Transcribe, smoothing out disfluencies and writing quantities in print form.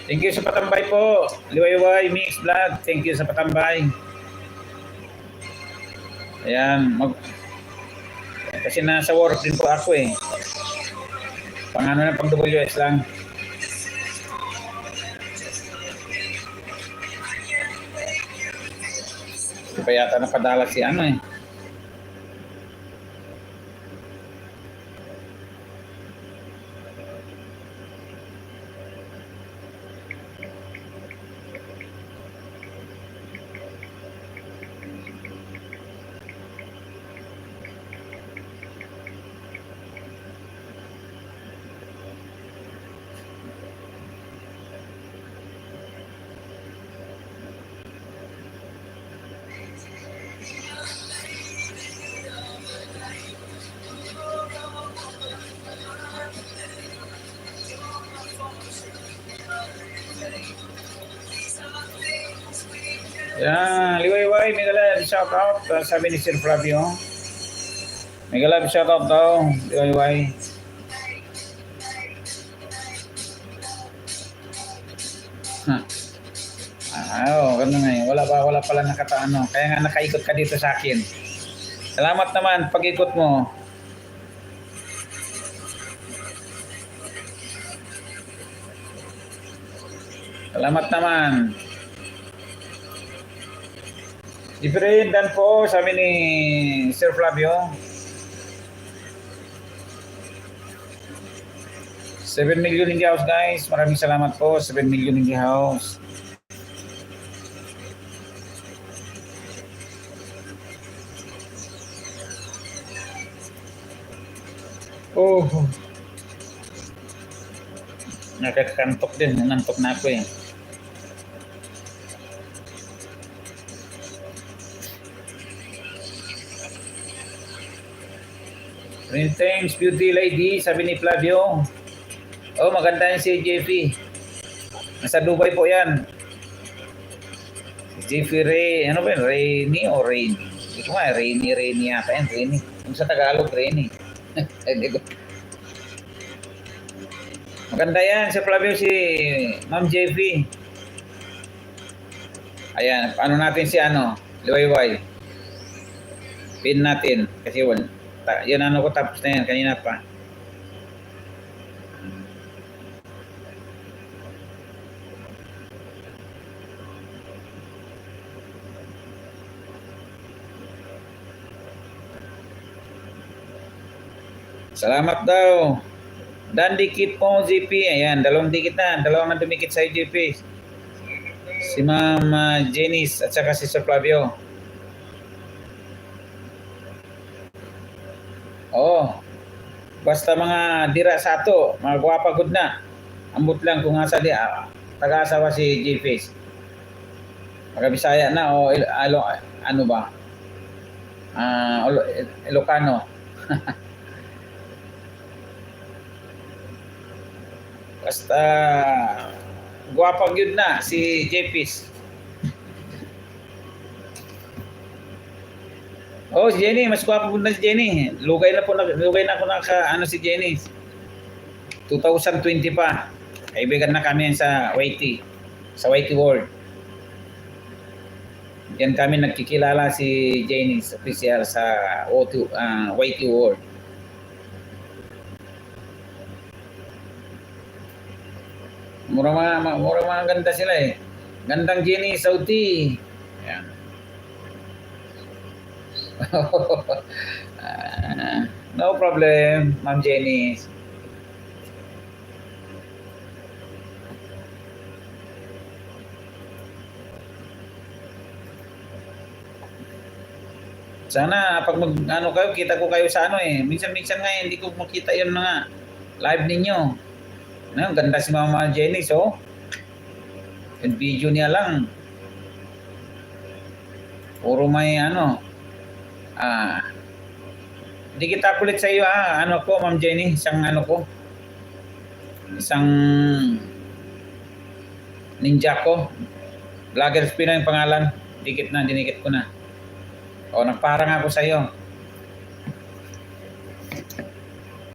Thank you sa patambay po. Liwayway Mix Vlog. Thank you sa patambay. Ayan. Kasi nasa work din po ako eh. Pang pang WS lang. Hindi pa yata nakadalag si eh. Yan, liwayway, mega love, shout out. Sabi ni Sir Flavio. Mega love, shout out daw, liwayway. Ganun nga eh. Wala pala nakataano. Kaya nga nakaikot ka dito sa akin. Salamat naman pag-ikot mo. Salamat naman. Different dan po, sabi ni Sir Flavio. 7 million in the house, guys. Maraming salamat po. 7 million in the house. Oh. Nakakantok din. Nantok na ako eh. Thanks, beauty lady, sabi ni Flavio. Oh, maganda yung si JP. Nasa Dubai po yan. Si JP Ray, ano ba yun? Rainy o Rainy? Hindi ko nga, Rainy yata yan. Rainy. Kung sa Tagalog, Rainy. Maganda yan si Flavio, si Ma'am JP. Ayan, ano natin si Liwayway. Pin natin. Kasi yun ko tapos na yan, kanina pa. Salamat daw. Dan dikit po, JP. Ayan, dalawang dikit na. Dalawang dumikit sa JP. Si Ma'am Janice at saka si Sir Flavio. Oh, basta mga dira sa ato, mga guwapagod na. Ambot lang kung asa di, taga-asawa si J-Face. Magabisaya na o ano ba? Ilocano. Basta guwapag yun na si J-Face. Oh, si Jenny, mas gwapo po na si Jenny. Lugay na ako si Jenny. 2020 pa. Kaibigan na kami sa Waiti. Sa Waiti World. Diyan kami nagkikilala si Jenny official sa Waiti World. Mura mga ganda sila eh. Gandang Jenny Saudi. Ayan. No problem, Ma'am Jenny. Sana pag kayo, kita ko kayo sa minsan nga hindi ko makita yung mga live ninyo. Ganda si Mama Jenny, so yung video niya lang puro may hindi kita kulit sa iyo Ma'am Jenny, isang ninja ko, Vlogger Spino yung pangalan, dinikit ko na. Nagparang ako sa iyo.